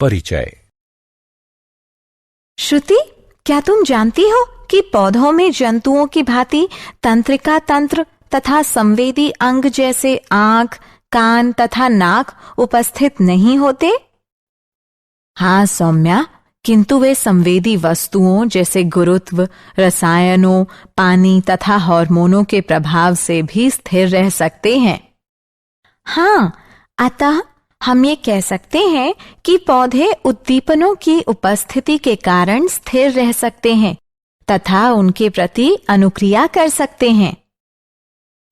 परिचय। श्रुति, क्या तुम जानती हो कि पौधों में जंतुओं की भांति तंत्रिका तंत्र तथा संवेदी अंग जैसे आंख, कान तथा नाक उपस्थित नहीं होते? हाँ सौम्या, किंतु वे संवेदी वस्तुओं जैसे गुरुत्व, रसायनों, पानी तथा हार्मोनों के प्रभाव से भी स्थिर रह सकते हैं। हाँ, अतः हम ये कह सकते हैं कि पौधे उद्दीपनों की उपस्थिति के कारण स्थिर रह सकते हैं तथा उनके प्रति अनुक्रिया कर सकते हैं।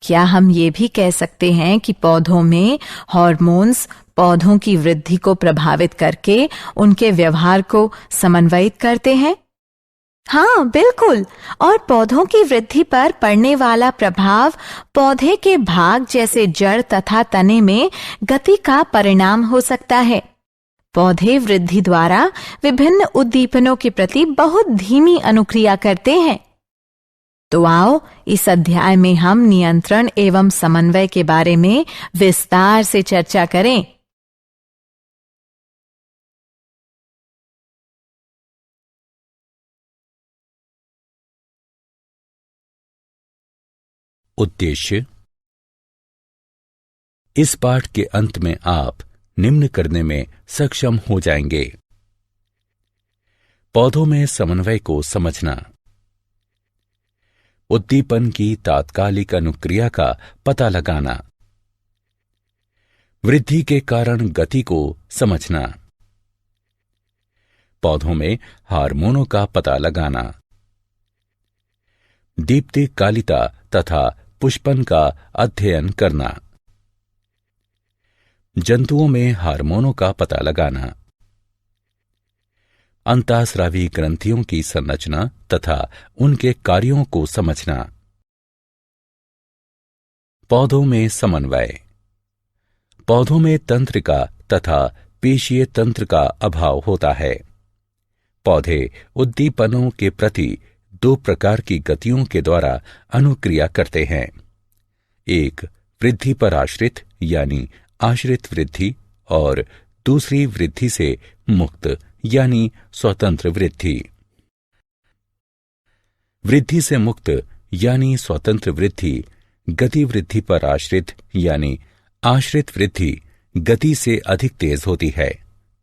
क्या हम ये भी कह सकते हैं कि पौधों में हार्मोन्स पौधों की वृद्धि को प्रभावित करके उनके व्यवहार को समन्वयित करते हैं? हाँ बिल्कुल, और पौधों की वृद्धि पर पड़ने वाला प्रभाव पौधे के भाग जैसे जड़ तथा तने में गति का परिणाम हो सकता है। पौधे वृद्धि द्वारा विभिन्न उद्दीपनों के प्रति बहुत धीमी अनुक्रिया करते हैं। तो आओ इस अध्याय में हम नियंत्रण एवं समन्वय के बारे में विस्तार से चर्चा करें। उद्देश्य। इस पाठ के अंत में आप निम्न करने में सक्षम हो जाएंगे। पौधों में समन्वय को समझना, उद्दीपन की तात्कालिक अनुक्रिया का पता लगाना, वृद्धि के कारण गति को समझना, पौधों में हार्मोनों का पता लगाना, दीप्तिकालिता तथा पुष्पन का अध्ययन करना, जंतुओं में हार्मोनों का पता लगाना, अंतःस्रावी ग्रंथियों की संरचना तथा उनके कार्यों को समझना। पौधों में समन्वय। पौधों में तंत्रिका तथा पेशीय तंत्र का अभाव होता है। पौधे उद्दीपनों के प्रति दो प्रकार की गतियों के द्वारा अनुक्रिया करते हैं। एक वृद्धि पर आश्रित यानी आश्रित वृद्धि और दूसरी वृद्धि से मुक्त यानी स्वतंत्र वृद्धि। वृद्धि से मुक्त यानी स्वतंत्र वृद्धि गति वृद्धि पर आश्रित यानी आश्रित वृद्धि गति से अधिक तेज होती है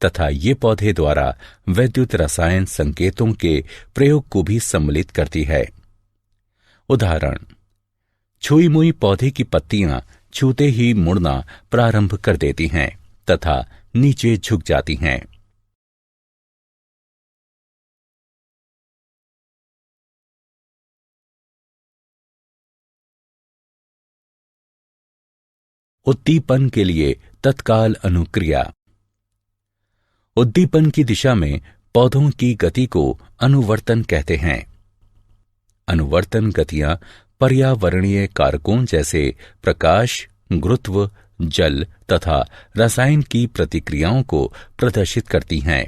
तथा ये पौधे द्वारा वैद्युत रसायन संकेतों के प्रयोग को भी सम्मिलित करती है। उदाहरण, छुई मुई पौधे की पत्तियां छूते ही मुड़ना प्रारंभ कर देती हैं तथा नीचे झुक जाती हैं। उद्दीपन के लिए तत्काल अनुक्रिया। उद्दीपन की दिशा में पौधों की गति को अनुवर्तन कहते हैं। अनुवर्तन गतियां पर्यावरणीय कारकों जैसे प्रकाश, गुरुत्व, जल तथा रसायन की प्रतिक्रियाओं को प्रदर्शित करती हैं।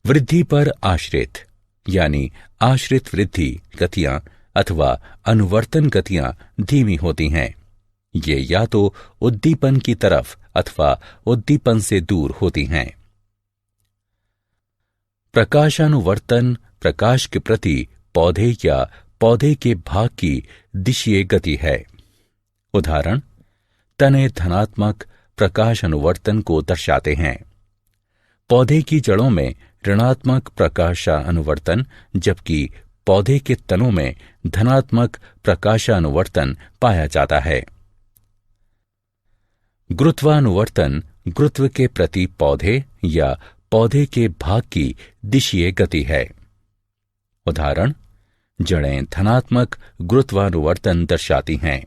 वृद्धि पर आश्रित यानी आश्रित वृद्धि गतियां अथवा अनुवर्तन गतियां धीमी होती हैं। ये या तो उद्दीपन की तरफ अथवा उद्दीपन से दूर होती हैं। प्रकाशानुवर्तन प्रकाश के प्रति पौधे या पौधे के भाग की दिशीय गति है। उदाहरण, तने धनात्मक प्रकाश अनुवर्तन को दर्शाते हैं। पौधे की जड़ों में ऋणात्मक प्रकाशानुवर्तन जबकि पौधे के तनों में धनात्मक प्रकाशानुवर्तन पाया जाता है। गुरुत्वानुवर्तन गुरुत्व के प्रति पौधे या पौधे के भाग की दिशीय गति है। उदाहरण, जड़ें धनात्मक गुरुत्वानुवर्तन दर्शाती हैं।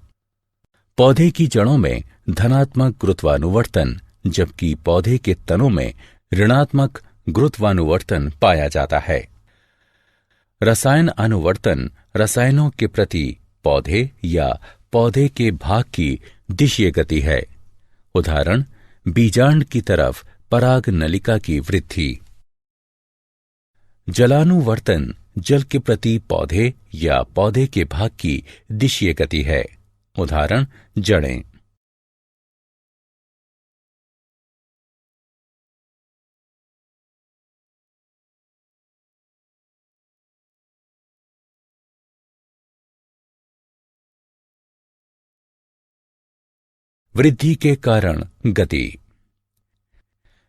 पौधे की जड़ों में धनात्मक गुरुत्वानुवर्तन जबकि पौधे के तनों में ऋणात्मक गुरुत्वानुवर्तन पाया जाता है। रसायन अनुवर्तन रसायनों के प्रति पौधे या पौधे के भाग की दिशीय गति है। उदाहरण, बीजांड की तरफ पराग नलिका की वृद्धि। जलानुवर्तन जल के प्रति पौधे या पौधे के भाग की दिशीय गति है। उदाहरण जड़ें। वृद्धि के कारण गति।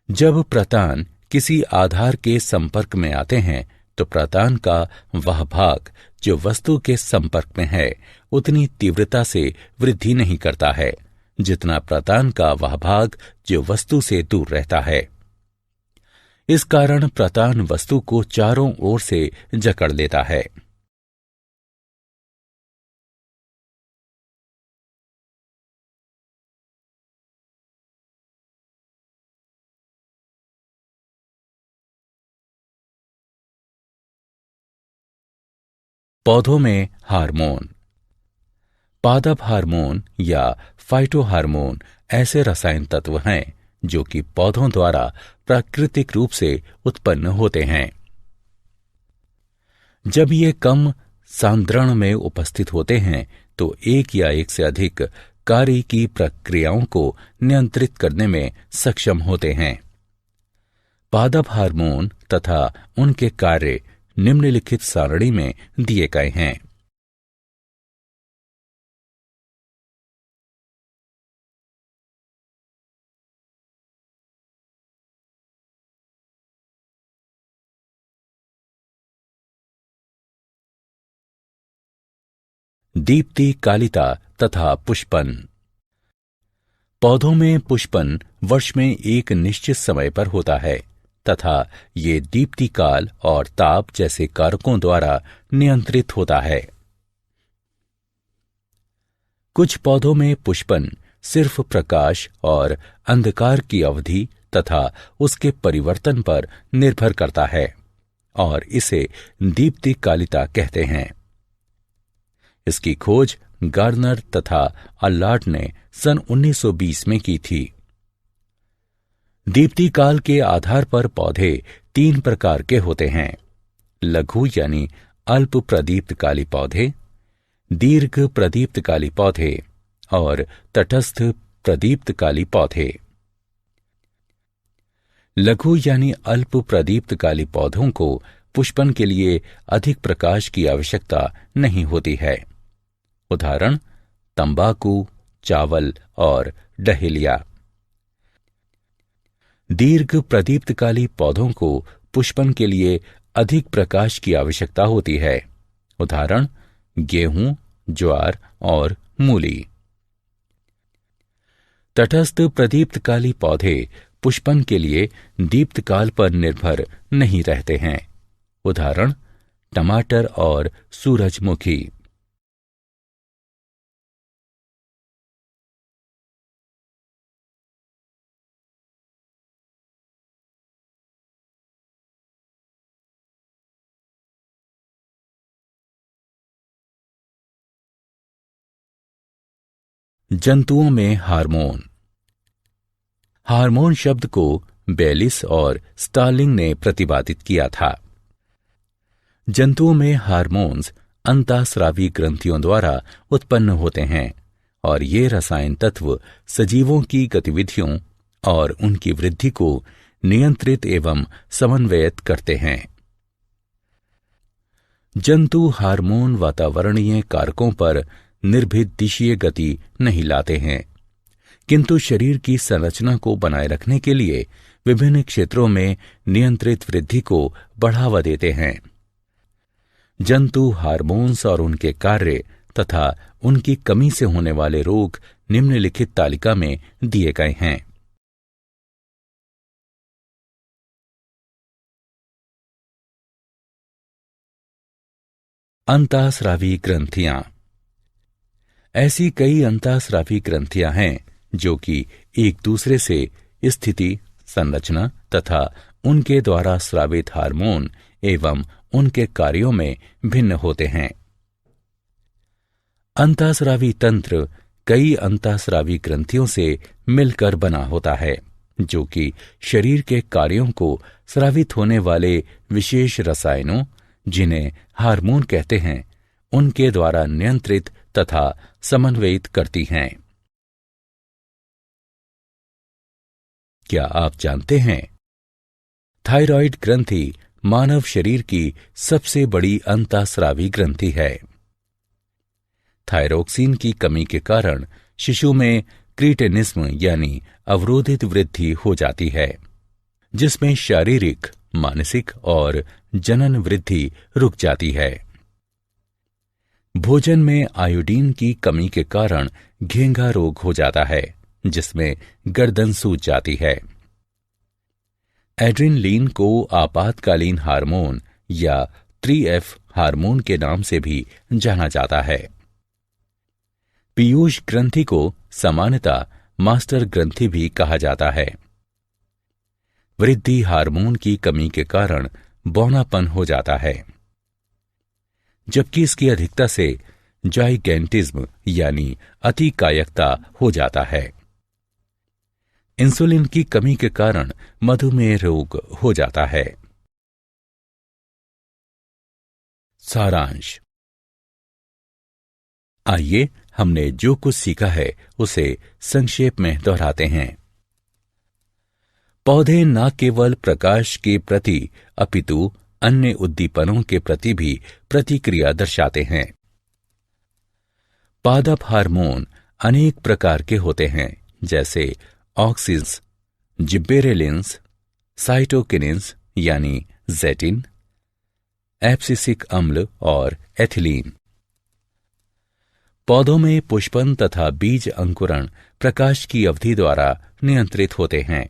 जब प्रतान किसी आधार के संपर्क में आते हैं तो प्रतान का वह भाग जो वस्तु के संपर्क में है उतनी तीव्रता से वृद्धि नहीं करता है जितना प्रतान का वह भाग जो वस्तु से दूर रहता है। इस कारण प्रतान वस्तु को चारों ओर से जकड़ लेता है। पौधों में हार्मोन। पादप हार्मोन या फाइटो हार्मोन ऐसे रसायन तत्व हैं जो कि पौधों द्वारा प्राकृतिक रूप से उत्पन्न होते हैं। जब ये कम सांद्रण में उपस्थित होते हैं तो एक या एक से अधिक कार्य की प्रक्रियाओं को नियंत्रित करने में सक्षम होते हैं। पादप हार्मोन तथा उनके कार्य निम्नलिखित सारणी में दिए गए हैं। दीप्ति कालिता तथा पुष्पन। पौधों में पुष्पन वर्ष में एक निश्चित समय पर होता है तथा ये दीप्ति काल और ताप जैसे कारकों द्वारा नियंत्रित होता है। कुछ पौधों में पुष्पन सिर्फ प्रकाश और अंधकार की अवधि तथा उसके परिवर्तन पर निर्भर करता है और इसे दीप्ति कालिता कहते हैं। इसकी खोज गार्नर तथा अल्लार्ड ने सन 1920 में की थी। दीप्ति काल के आधार पर पौधे 3 प्रकार के होते हैं: लघु यानी अल्प प्रदीप्तकाली पौधे, दीर्घ प्रदीप्तकाली पौधे और तटस्थ प्रदीप्तकाली पौधे। लघु यानी अल्प प्रदीप्तकाली पौधों को पुष्पन के लिए अधिक प्रकाश की आवश्यकता नहीं होती है। उदाहरण तंबाकू, चावल और डहेलिया। दीर्घ प्रदीप्तकाली पौधों को पुष्पन के लिए अधिक प्रकाश की आवश्यकता होती है। उदाहरण गेहूं, ज्वार और मूली। तटस्थ प्रदीप्तकाली पौधे पुष्पन के लिए दीप्तकाल पर निर्भर नहीं रहते हैं। उदाहरण टमाटर और सूरजमुखी। जंतुओं में हार्मोन। हार्मोन शब्द को बेलिस और स्टार्लिंग ने प्रतिपादित किया था। जंतुओं में हार्मोन्स अंतःस्रावी ग्रंथियों द्वारा उत्पन्न होते हैं और ये रसायन तत्व सजीवों की गतिविधियों और उनकी वृद्धि को नियंत्रित एवं समन्वयित करते हैं। जंतु हार्मोन वातावरणीय कारकों पर निर्भीत दिशीय गति नहीं लाते हैं, किंतु शरीर की संरचना को बनाए रखने के लिए विभिन्न क्षेत्रों में नियंत्रित वृद्धि को बढ़ावा देते हैं। जंतु हार्मोन्स और उनके कार्य तथा उनकी कमी से होने वाले रोग निम्नलिखित तालिका में दिए गए हैं। अंतःस्रावी ग्रंथियां। ऐसी कई अंतःस्रावी ग्रंथियां हैं जो कि एक दूसरे से स्थिति, संरचना तथा उनके द्वारा स्रावित हार्मोन एवं उनके कार्यों में भिन्न होते हैं। अंतःस्रावी तंत्र कई अंतःस्रावी ग्रंथियों से मिलकर बना होता है जो कि शरीर के कार्यों को स्रावित होने वाले विशेष रसायनों, जिन्हें हार्मोन कहते हैं, उनके द्वारा नियंत्रित तथा समन्वयित करती हैं। क्या आप जानते हैं, थायराइड ग्रंथि मानव शरीर की सबसे बड़ी अंतःस्रावी ग्रंथि है। थायरोक्सिन की कमी के कारण शिशु में क्रीटेनिज्म यानी अवरोधित वृद्धि हो जाती है, जिसमें शारीरिक, मानसिक और जनन वृद्धि रुक जाती है। भोजन में आयोडीन की कमी के कारण घेंघा रोग हो जाता है, जिसमें गर्दन सूज जाती है। एड्रेनलिन को आपातकालीन हार्मोन या 3F हार्मोन के नाम से भी जाना जाता है। पीयूष ग्रंथि को सामान्यतः मास्टर ग्रंथि भी कहा जाता है। वृद्धि हार्मोन की कमी के कारण बौनापन हो जाता है, जबकि इसकी अधिकता से जाइगेंटिज्म यानी अतिकायकता हो जाता है। इंसुलिन की कमी के कारण मधुमेह रोग हो जाता है। सारांश। आइए हमने जो कुछ सीखा है उसे संक्षेप में दोहराते हैं। पौधे न केवल प्रकाश के प्रति अपितु अन्य उद्दीपनों के प्रति भी प्रतिक्रिया दर्शाते हैं। पादप हार्मोन अनेक प्रकार के होते हैं, जैसे ऑक्सिन्स, जिब्बेरेलिन्स, साइटोकिनिन्स यानी जेटिन, एब्सिसिक अम्ल और एथिलीन। पौधों में पुष्पन तथा बीज अंकुरण प्रकाश की अवधि द्वारा नियंत्रित होते हैं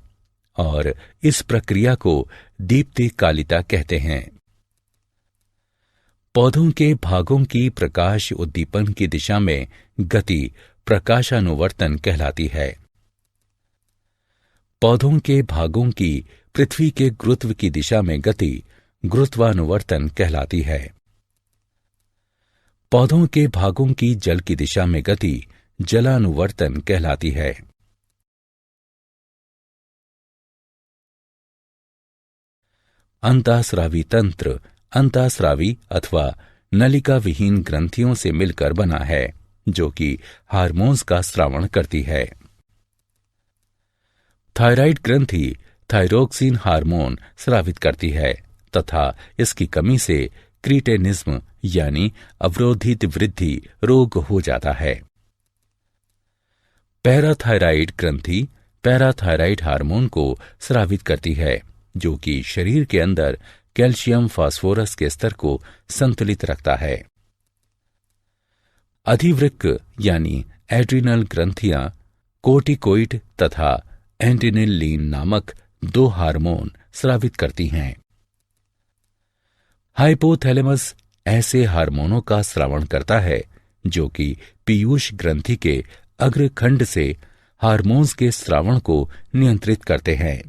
और इस प्रक्रिया को दीप्तिकालिता कहते हैं। पौधों के भागों की प्रकाश उद्दीपन की दिशा में गति प्रकाशानुवर्तन कहलाती है। पौधों के भागों की पृथ्वी के गुरुत्व की दिशा में गति गुरुत्वानुवर्तन कहलाती है। पौधों के भागों की जल की दिशा में गति जलानुवर्तन कहलाती है। अंतःस्रावी तंत्र अंतःस्रावी अथवा नलिका विहीन ग्रंथियों से मिलकर बना है, जो कि हार्मोन्स का स्रावण करती है। थायराइड ग्रंथि थायरोक्सिन हार्मोन स्रावित करती है तथा इसकी कमी से क्रीटेनिज्म यानी अवरोधित वृद्धि रोग हो जाता है। पैराथायराइड ग्रंथि पैराथायराइड हार्मोन को स्रावित करती है, जो कि शरीर के अंदर कैल्शियम फास्फोरस के स्तर को संतुलित रखता है। अधिवृक्क यानी एड्रिनल ग्रंथियां कोर्टिकोइड तथा एंटिनिलीन नामक 2 हार्मोन स्रावित करती हैं। हाइपोथैलेमस ऐसे हार्मोनों का स्रावण करता है जो कि पीयूष ग्रंथि के अग्रखंड से हार्मोन्स के स्रावण को नियंत्रित करते हैं।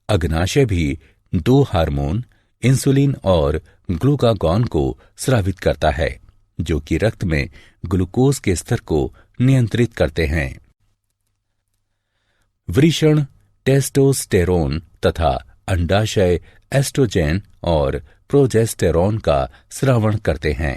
अग्नाशय भी 2 हार्मोन इंसुलिन और ग्लूकागॉन को स्रावित करता है, जो कि रक्त में ग्लूकोज के स्तर को नियंत्रित करते हैं। वृषण टेस्टोस्टेरोन तथा अंडाशय एस्ट्रोजेन और प्रोजेस्टेरोन का स्रावण करते हैं।